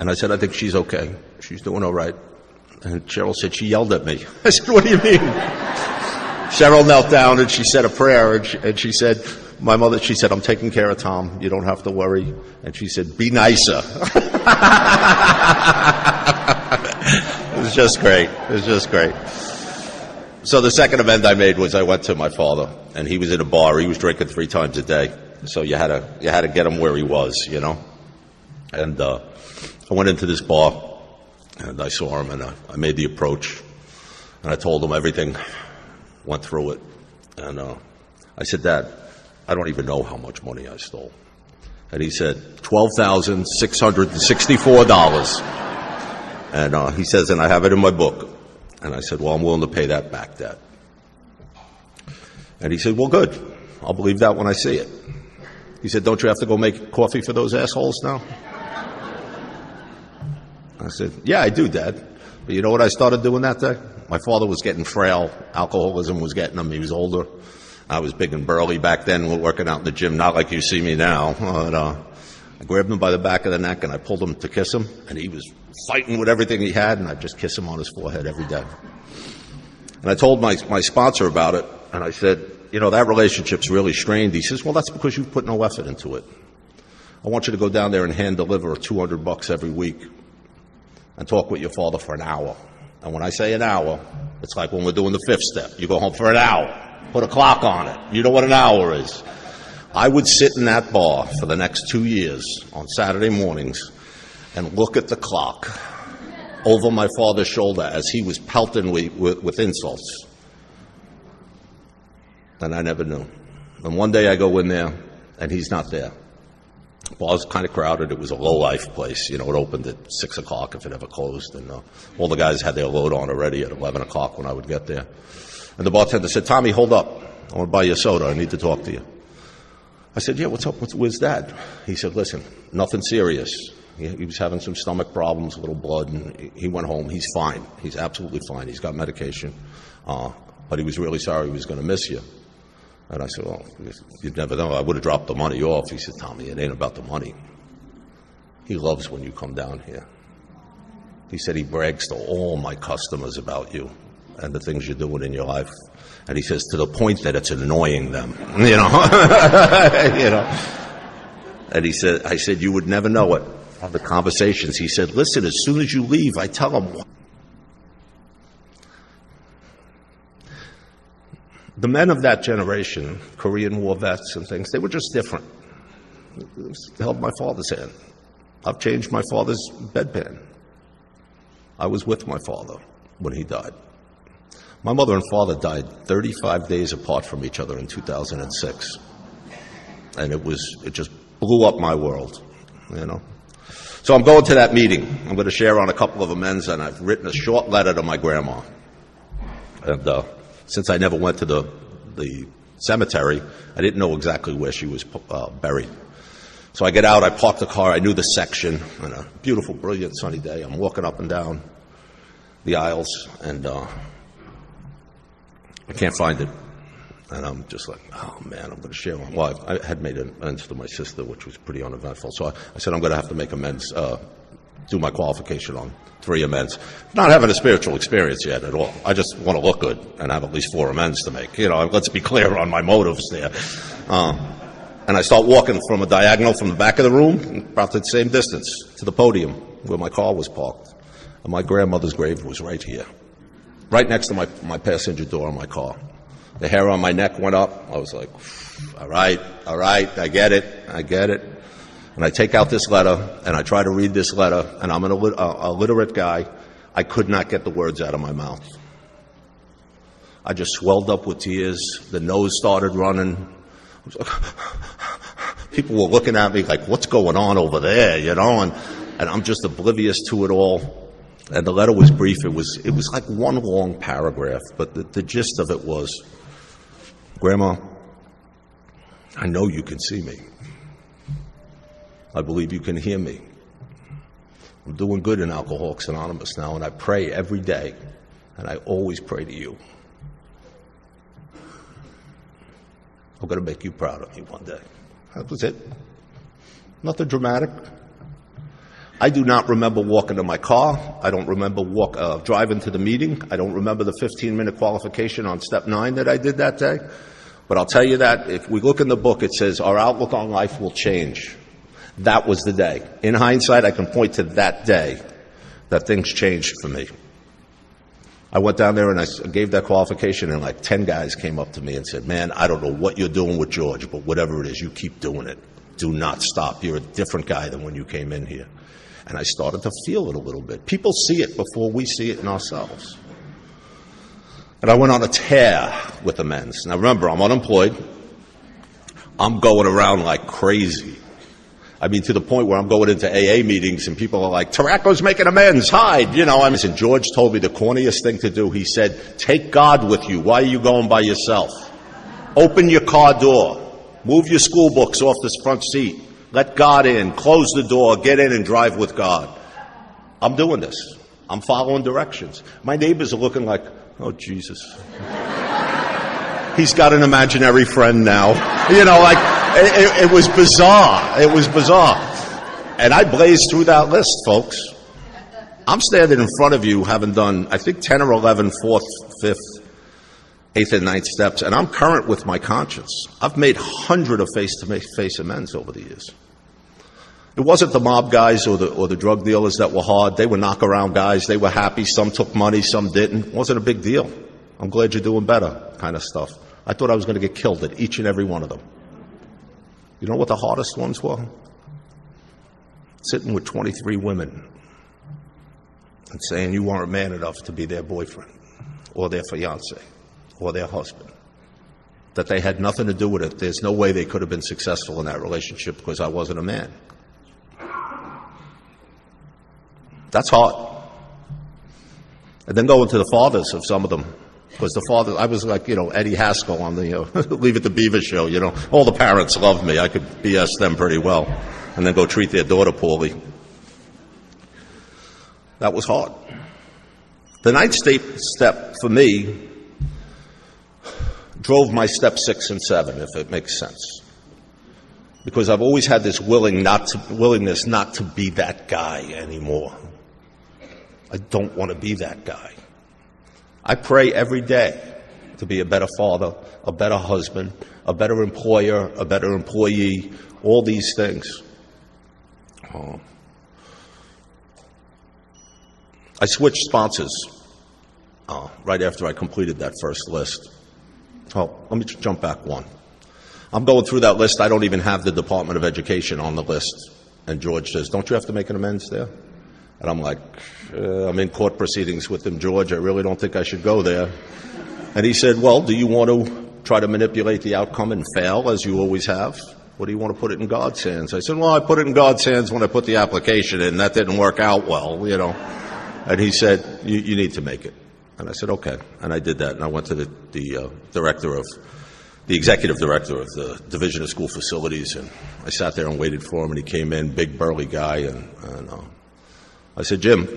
And I said, I think she's okay. She's doing all right. And Cheryl said, she yelled at me. I said, what do you mean? Cheryl knelt down and she said a prayer, and she said, my mother, she said, I'm taking care of Tom. You don't have to worry. And she said, be nicer. It was just great. It was just great. So the second amend I made was I went to my father, and he was in a bar. He was drinking 3 times a day. So you had to get him where he was, And I went into this bar, and I saw him, and I made the approach, and I told him everything, went through it. And I said, Dad, I don't even know how much money I stole. And he said, $12,664. And he says, and I have it in my book. And I said, well, I'm willing to pay that back, Dad. And he said, well, good. I'll believe that when I see it. He said, don't you have to go make coffee for those assholes now? I said, yeah, I do, Dad. But you know what I started doing that day? My father was getting frail. Alcoholism was getting him. He was older. I was big and burly back then. We were working out in the gym, not like you see me now. But, I grabbed him by the back of the neck, and I pulled him to kiss him. And he was fighting with everything he had, and I'd just kiss him on his forehead every day. And I told my sponsor about it, and I said, that relationship's really strained. He says, well, that's because you've put no effort into it. I want you to go down there and hand deliver $200 every week and talk with your father for an hour. And when I say an hour, it's like when we're doing the 5th step. You go home for an hour. Put a clock on it. You know what an hour is. I would sit in that bar for the next 2 years on Saturday mornings and look at the clock over my father's shoulder as he was pelting with insults. And I never knew. And one day I go in there, and he's not there. The bar's kind of crowded. It was a low-life place. It opened at 6 o'clock if it ever closed. And all the guys had their load on already at 11 o'clock when I would get there. And the bartender said, Tommy, hold up. I want to buy you a soda. I need to talk to you. I said, yeah, what's up? Where's Dad? He said, listen, nothing serious. He was having some stomach problems, a little blood, and he went home. He's fine. He's absolutely fine. He's got medication. But he was really sorry he was going to miss you. And I said, well, you'd never know. I would have dropped the money off. He said, Tommy, it ain't about the money. He loves when you come down here. He said he brags to all my customers about you and the things you're doing in your life. And he says, to the point that it's annoying them, And he said, I said, you would never know it. On the conversations, he said, listen, as soon as you leave, I tell them. The men of that generation, Korean War vets and things, they were just different. They held my father's hand. I've changed my father's bedpan. I was with my father when he died. My mother and father died 35 days apart from each other in 2006. And it just blew up my world, So I'm going to that meeting. I'm going to share on a couple of amends, and I've written a short letter to my grandma. And Since I never went to the cemetery, I didn't know exactly where she was buried. So I get out, I park the car, I knew the section, on a beautiful, brilliant, sunny day. I'm walking up and down the aisles, and I can't find it. And I'm just like, oh, man, I'm going to share. Well, I had made amends to my sister, which was pretty uneventful. So I said, I'm going to have to make amends, do my qualification on 3 amends. Not having a spiritual experience yet at all. I just want to look good and have at least 4 amends to make. Let's be clear on my motives there. And I start walking from a diagonal from the back of the room, about the same distance, to the podium where my car was parked. And my grandmother's grave was right here, right next to my passenger door of my car. The hair on my neck went up. I was like, all right, I get it. And I take out this letter, and I try to read this letter, and I'm a literate guy. I could not get the words out of my mouth. I just swelled up with tears. The nose started running. I was like, people were looking at me like, what's going on over there, and I'm just oblivious to it all. And the letter was brief. It was like one long paragraph, but the gist of it was, Grandma, I know you can see me. I believe you can hear me. I'm doing good in Alcoholics Anonymous now, and I pray every day, and I always pray to you. I'm going to make you proud of me one day. That was it. Nothing dramatic. I do not remember walking to my car. I don't remember driving to the meeting. I don't remember the 15-minute qualification on step 9 that I did that day. But I'll tell you that if we look in the book, it says our outlook on life will change. That was the day. In hindsight, I can point to that day that things changed for me. I went down there and I gave that qualification, and like 10 guys came up to me and said, man, I don't know what you're doing with George, but whatever it is, you keep doing it. Do not stop. You're a different guy than when you came in here. And I started to feel it a little bit. People see it before we see it in ourselves. And I went on a tear with amends. Now remember, I'm unemployed. I'm going around like crazy. I mean, to the point where I'm going into AA meetings and people are like, Taraco's making amends, hide. And George told me the corniest thing to do. He said, take God with you. Why are you going by yourself? Open your car door. Move your school books off this front seat. Let God in. Close the door. Get in and drive with God. I'm doing this. I'm following directions. My neighbors are looking like, oh, Jesus. He's got an imaginary friend now. It was bizarre. It was bizarre. And I blazed through that list, folks. I'm standing in front of you having done, I think, 10 or 11 4th, 5th, 8th, and 9th steps, and I'm current with my conscience. I've made hundreds of face-to-face amends over the years. It wasn't the mob guys or the drug dealers that were hard. They were knock-around guys. They were happy. Some took money, some didn't. It wasn't a big deal. I'm glad you're doing better kind of stuff. I thought I was going to get killed at each and every one of them. You know what the hardest ones were? Sitting with 23 women and saying you weren't man enough to be their boyfriend or their fiance or their husband, that they had nothing to do with it. There's no way they could have been successful in that relationship because I wasn't a man. That's hard. And then going to the fathers of some of them, because the father, I was like, Eddie Haskell on the Leave It to Beaver show, all the parents loved me. I could BS them pretty well and then go treat their daughter poorly. That was hard. The 9th step for me drove my step 6 and 7, if it makes sense. Because I've always had this willingness not to be that guy anymore. I don't want to be that guy. I pray every day to be a better father, a better husband, a better employer, a better employee, all these things. I switched sponsors right after I completed that first list. Let me jump back one. I'm going through that list. I don't even have the Department of Education on the list. And George says, don't you have to make an amends there? And I'm like, I'm in court proceedings with him, George. I really don't think I should go there. And he said, well, do you want to try to manipulate the outcome and fail, as you always have? Or do you want to put it in God's hands? I said, well, I put it in God's hands when I put the application in. That didn't work out well, And he said, you need to make it. And I said, okay. And I did that, and I went to the executive director of the Division of School Facilities, and I sat there and waited for him, and he came in, big burly guy, and I said, Jim,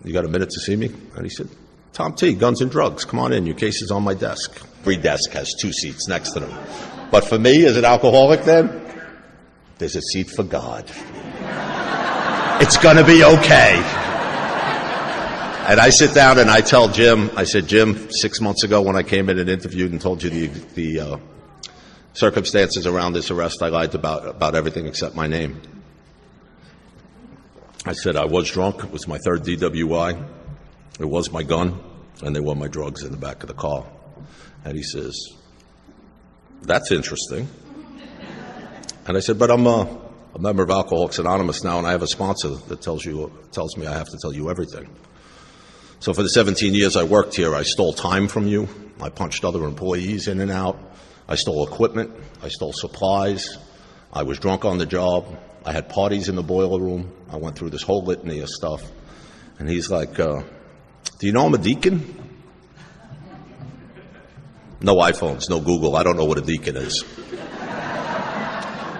you got a minute to see me? And he said, Tom T., Guns and Drugs, come on in, your case is on my desk. Every desk has 2 seats next to them. But for me, as an alcoholic then, there's a seat for God. It's gonna be okay. And I sit down and I tell Jim, I said, Jim, 6 months ago when I came in and interviewed and told you the circumstances around this arrest, I lied about everything except my name. I said I was drunk. It was my 3rd DWI. It was my gun, and they were my drugs in the back of the car. And he says, that's interesting. And I said, but I'm a member of Alcoholics Anonymous now, and I have a sponsor that tells me I have to tell you everything. So for the 17 years I worked here, I stole time from you. I punched other employees in and out. I stole equipment. I stole supplies. I was drunk on the job. I had parties in the boiler room. I went through this whole litany of stuff. And he's like, do you know I'm a deacon? No iPhones, no Google. I don't know what a deacon is.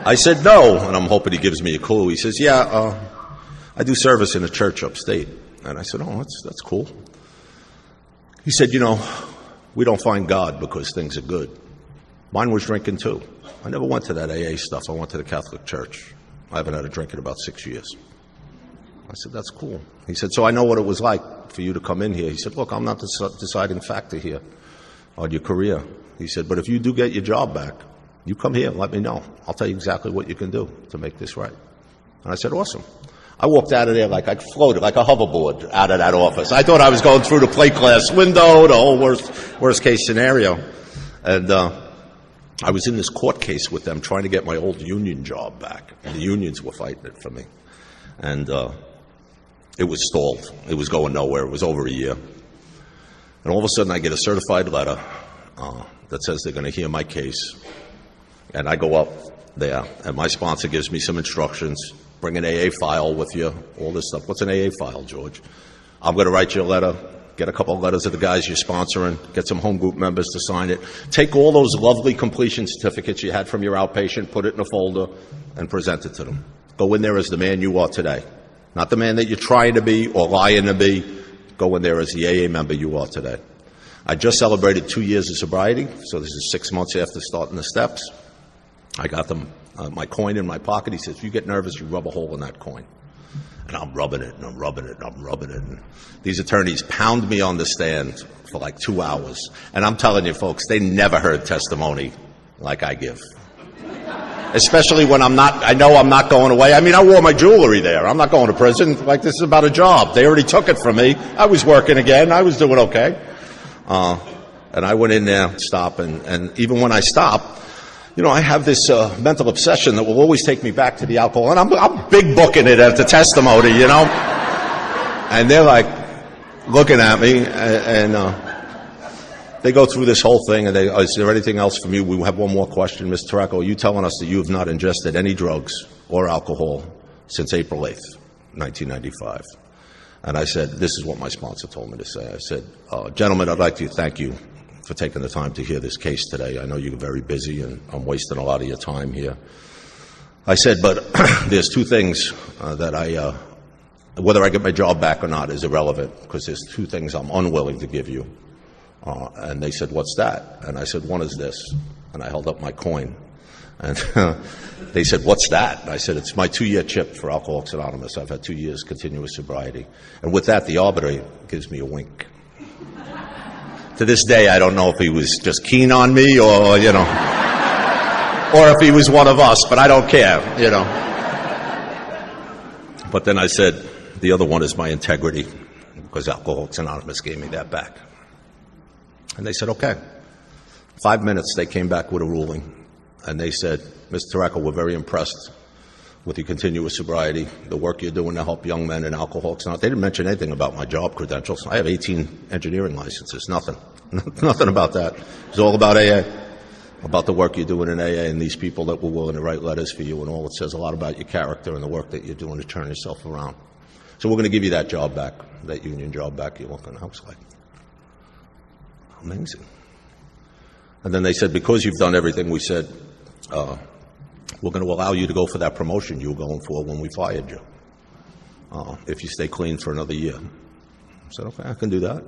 I said no, and I'm hoping he gives me a clue. He says, yeah, I do service in a church upstate. And I said, oh, that's cool. He said, you know, we don't find God because things are good. Mine was drinking too. I never went to that AA stuff. I went to the Catholic Church. I haven't had a drink in about 6 years. I said, that's cool. He said, so I know what it was like for you to come in here. He said, look, I'm not the deciding factor here on your career. He said, but if you do get your job back, you come here and let me know. I'll tell you exactly what you can do to make this right. And I said, awesome. I walked out of there like I floated, like a hoverboard out of that office. I thought I was going through the plate glass window, the whole worst case scenario. And I was in this court case with them trying to get my old union job back. And the unions were fighting it for me. And it was stalled. It was going nowhere. It was over a year. And all of a sudden I get a certified letter that says they're going to hear my case. And I go up there, and my sponsor gives me some instructions. Bring an AA file with you, all this stuff. What's an AA file, George? I'm going to write you a letter, get a couple of letters of the guys you're sponsoring, get some home group members to sign it. Take all those lovely completion certificates you had from your outpatient, put it in a folder, and present it to them. Go in there as the man you are today. Not the man that you're trying to be or lying to be. Go in there as the AA member you are today. I just celebrated 2 years of sobriety, so this is 6 months after starting the steps. I got them. My coin in my pocket. He says, if you get nervous, you rub a hole in that coin. And I'm rubbing it, and I'm rubbing it, and I'm rubbing it. And these attorneys pound me on the stand for like 2 hours. And I'm telling you, folks, they never heard testimony like I give. Especially when I know I'm not going away. I mean, I wore my jewelry there. I'm not going to prison. Like, this is about a job. They already took it from me. I was working again. I was doing okay. And I went in there, stop, and even when I stopped, you know, I have this mental obsession that will always take me back to the alcohol, and I'm big booking it at the testimony, you know. And they're like looking at me, and they go through this whole thing, and is there anything else from you? We have one more question, Mr. Taracco. Are you telling us that you have not ingested any drugs or alcohol since April 8th, 1995? And I said, this is what my sponsor told me to say. I said, gentlemen, I'd like to thank you for taking the time to hear this case today. I know you're very busy, and I'm wasting a lot of your time here. I said, but there's 2 things that whether I get my job back or not is irrelevant, because there's 2 things I'm unwilling to give you. And they said, what's that? And I said, one is this. And I held up my coin. And they said, what's that? And I said, it's my 2-year chip for Alcoholics Anonymous. I've had 2 years continuous sobriety. And with that, the arbiter gives me a wink. To this day, I don't know if he was just keen on me or, you know, or if he was one of us, but I don't care, you know. But then I said, the other one is my integrity, because Alcoholics Anonymous gave me that back. And they said, okay. 5 minutes, they came back with a ruling. And they said, Mr. Taracco, we're very impressed with your continuous sobriety, the work you're doing to help young men and alcoholics. Now, they didn't mention anything about my job credentials. I have 18 engineering licenses, nothing. Nothing about that. It's all about AA, about the work you're doing in AA and these people that were willing to write letters for you and all. It says a lot about your character and the work that you're doing to turn yourself around. So we're going to give you that job back, that union job back you're looking. I was like, Amazing. And then they said, because you've done everything we said, we're going to allow you to go for that promotion you were going for when we fired you, if you stay clean for another year. I said, okay, I can do that.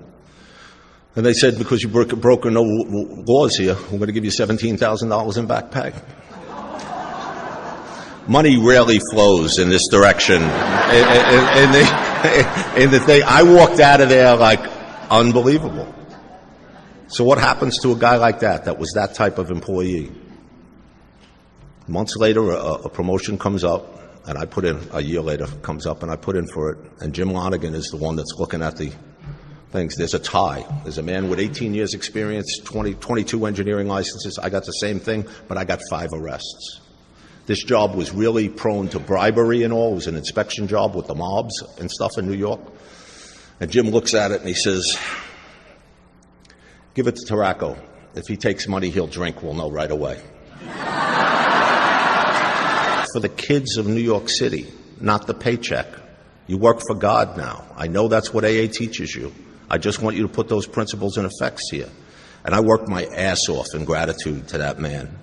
And they said, because you broken no laws here, we're going to give you $17,000 in back pay. Money rarely flows in this direction. In the thing, I walked out of there like unbelievable. So what happens to a guy like that was that type of employee? Months later, a promotion comes up, and I put in, a year later comes up, and I put in for it. And Jim Lonigan is the one that's looking at the things. There's a tie. There's a man with 18 years experience, 22 engineering licenses. I got the same thing, but I got 5 arrests. This job was really prone to bribery and all. It was an inspection job with the mobs and stuff in New York. And Jim looks at it and he says, give it to Taracco. If he takes money, he'll drink. We'll know right away. For the kids of New York City, not the paycheck. You work for God now. I know that's what AA teaches you. I just want you to put those principles in effect here. And I worked my ass off in gratitude to that man.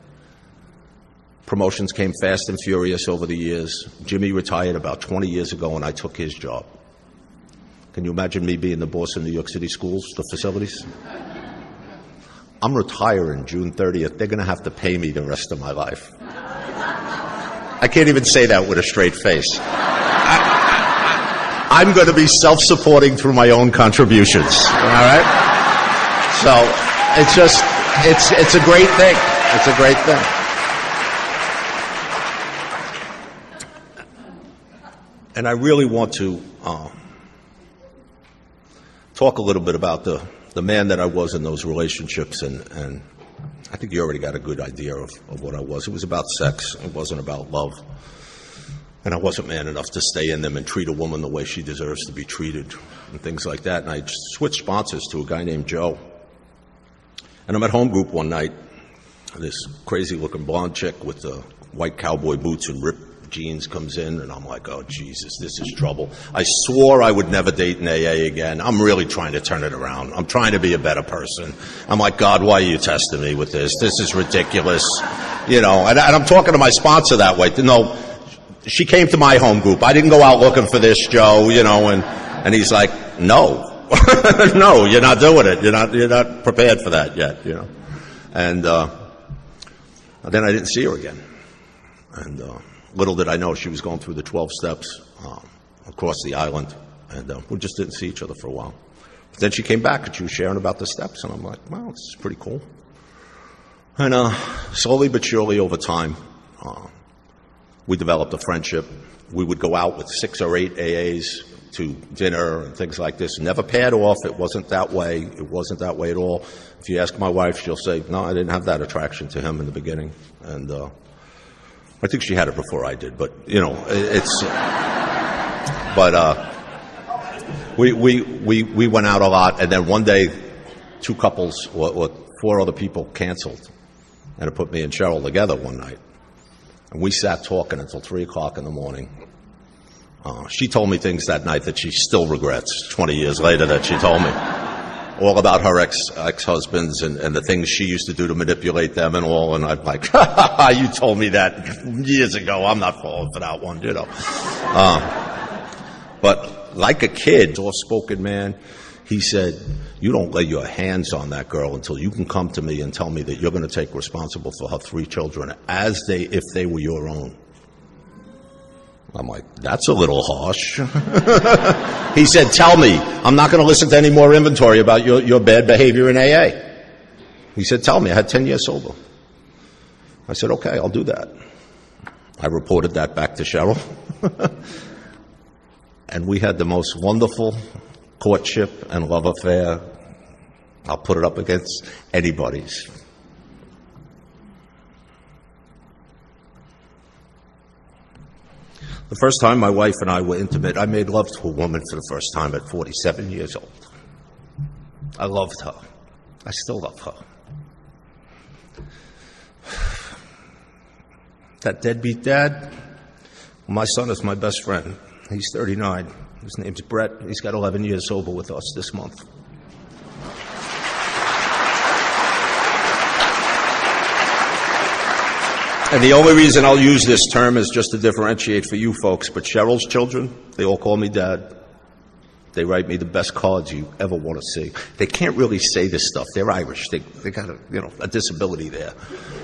Promotions came fast and furious over the years. Jimmy retired about 20 years ago, and I took his job. Can you imagine me being the boss of New York City schools, the facilities? I'm retiring June 30th. They're going to have to pay me the rest of my life. I can't even say that with a straight face. I'm going to be self-supporting through my own contributions. All right? So it's a great thing. It's a great thing. And I really want to talk a little bit about the man that I was in those relationships, and I think you already got a good idea of what I was. It was about sex. It wasn't about love. And I wasn't man enough to stay in them and treat a woman the way she deserves to be treated and things like that. And I switched sponsors to a guy named Joe. And I'm at home group one night. This crazy-looking blonde chick with the white cowboy boots and ripped jeans comes in, and I'm like, oh, Jesus, this is trouble. I swore I would never date an AA again. I'm really trying to turn it around. I'm trying to be a better person. I'm like, God, why are you testing me with this? This is ridiculous. You know, and I'm talking to my sponsor that way. No, she came to my home group. I didn't go out looking for this, Joe, you know, and he's like, no. No, you're not doing it. You're not prepared for that yet, you know. And then I didn't see her again. And little did I know she was going through the 12 steps across the island, and we just didn't see each other for a while. But then she came back, and she was sharing about the steps, and I'm like, wow, this is pretty cool. And slowly but surely over time, we developed a friendship. We would go out with 6 or 8 AAs to dinner and things like this. Never paired off. It wasn't that way. It wasn't that way at all. If you ask my wife, she'll say, no, I didn't have that attraction to him in the beginning. And I think she had it before I did, but you know, it's. But we went out a lot, and then one day, 2 couples or 4 other people canceled, and it put me and Cheryl together one night, and we sat talking until 3:00 in the morning. She told me things that night that she still regrets 20 years later that she told me. All about her ex-husbands and the things she used to do to manipulate them and all, and I'm like, you told me that years ago. I'm not falling for that one, you know. But like a kid, soft-spoken man, he said, you don't lay your hands on that girl until you can come to me and tell me that you're going to take responsible for her 3 children if they were your own. I'm like, that's a little harsh. He said, tell me. I'm not going to listen to any more inventory about your bad behavior in AA. He said, tell me. I had 10 years sober. I said, okay, I'll do that. I reported that back to Cheryl. And we had the most wonderful courtship and love affair. I'll put it up against anybody's. The first time my wife and I were intimate, I made love to a woman for the first time at 47 years old. I loved her. I still love her. That deadbeat dad, my son is my best friend. He's 39. His name's Brett. He's got 11 years sober with us this month. And the only reason I'll use this term is just to differentiate for you folks, but Cheryl's children, they all call me Dad. They write me the best cards you ever want to see. They can't really say this stuff. They're Irish. They got a disability there.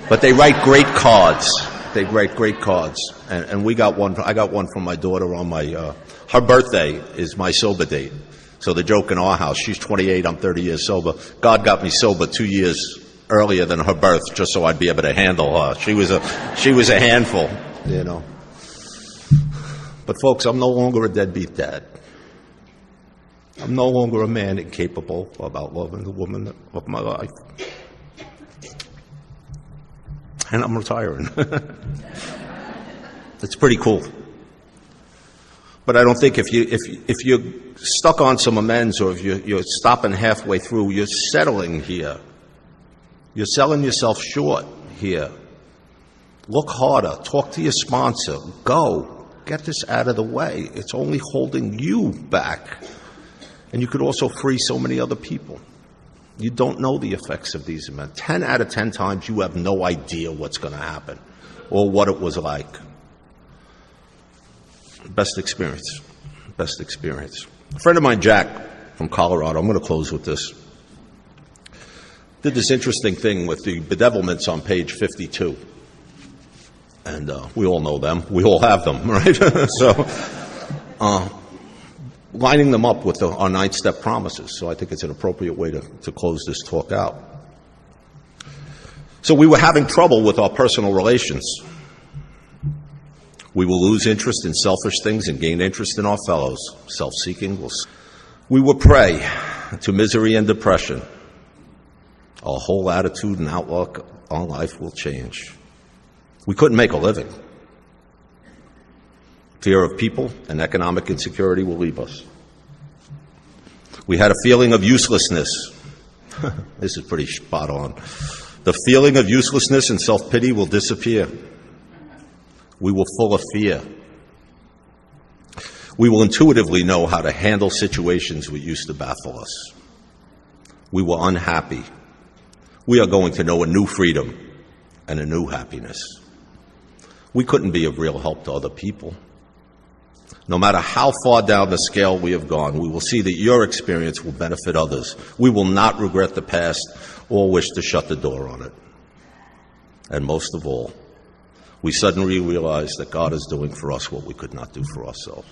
But they write great cards. They write great cards. And we got one. I got one from my daughter on my, her birthday is my sober date. So the joke in our house, she's 28, I'm 30 years sober. God got me sober 2 years earlier than her birth, just so I'd be able to handle her. She was a handful, you know. But folks, I'm no longer a deadbeat dad. I'm no longer a man incapable of outloving the woman of my life. And I'm retiring. It's pretty cool. But I don't think if you're stuck on some amends, or if you're stopping halfway through, you're settling here. You're selling yourself short here. Look harder. Talk to your sponsor. Go. Get this out of the way. It's only holding you back. And you could also free so many other people. You don't know the effects of these events. 10 out of 10 times you have no idea what's going to happen or what it was like. Best experience. Best experience. A friend of mine, Jack, from Colorado, I'm going to close with this, did this interesting thing with the bedevilments on page 52. And we all know them. We all have them, right? So, lining them up with our 9-step promises. So I think it's an appropriate way to close this talk out. So we were having trouble with our personal relations. We will lose interest in selfish things and gain interest in our fellows. Self-seeking. We will prey to misery and depression. Our whole attitude and outlook on life will change. We couldn't make a living. Fear of people and economic insecurity will leave us. We had a feeling of uselessness. This is pretty spot on. The feeling of uselessness and self-pity will disappear. We were full of fear. We will intuitively know how to handle situations that used to baffle us. We were unhappy. We are going to know a new freedom and a new happiness. We couldn't be of real help to other people. No matter how far down the scale we have gone, we will see that your experience will benefit others. We will not regret the past or wish to shut the door on it. And most of all, we suddenly realize that God is doing for us what we could not do for ourselves.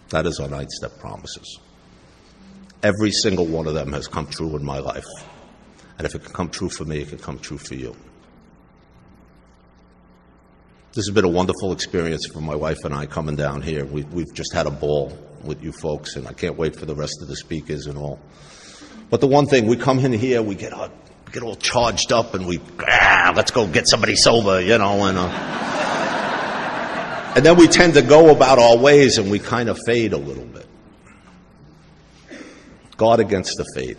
That is our 9-step promises. Every single one of them has come true in my life. And if it can come true for me, it can come true for you. This has been a wonderful experience for my wife and I coming down here. We've just had a ball with you folks, and I can't wait for the rest of the speakers and all. But the one thing, we come in here, we get all charged up, and let's go get somebody sober, you know. And then we tend to go about our ways, and we kind of fade a little bit. Guard against the fade.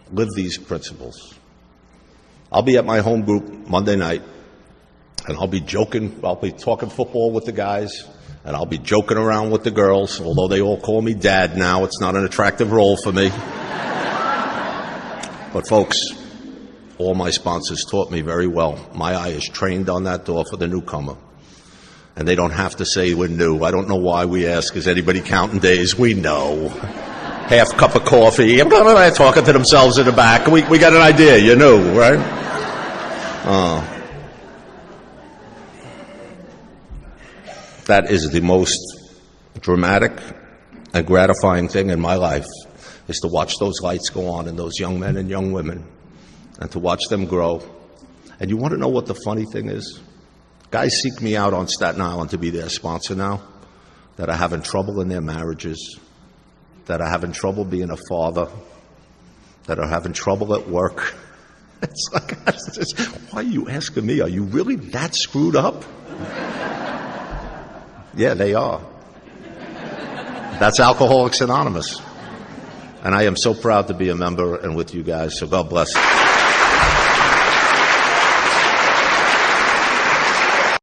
Live these principles. I'll be at my home group Monday night. And I'll be joking, I'll be talking football with the guys, and I'll be joking around with the girls, although they all call me Dad now. It's not an attractive role for me. But folks, all my sponsors taught me very well. My eye is trained on that door for the newcomer. And they don't have to say we're new. I don't know why we ask, is anybody counting days? We know. Half cup of coffee. They're talking to themselves in the back. We got an idea, you know, right? That is the most dramatic and gratifying thing in my life, is to watch those lights go on in those young men and young women and to watch them grow. And you want to know what the funny thing is? Guys seek me out on Staten Island to be their sponsor now that are having trouble in their marriages, that are having trouble being a father, that are having trouble at work. It's like, why are you asking me? Are you really that screwed up? Yeah, they are. That's Alcoholics Anonymous. And I am so proud to be a member and with you guys, so God bless.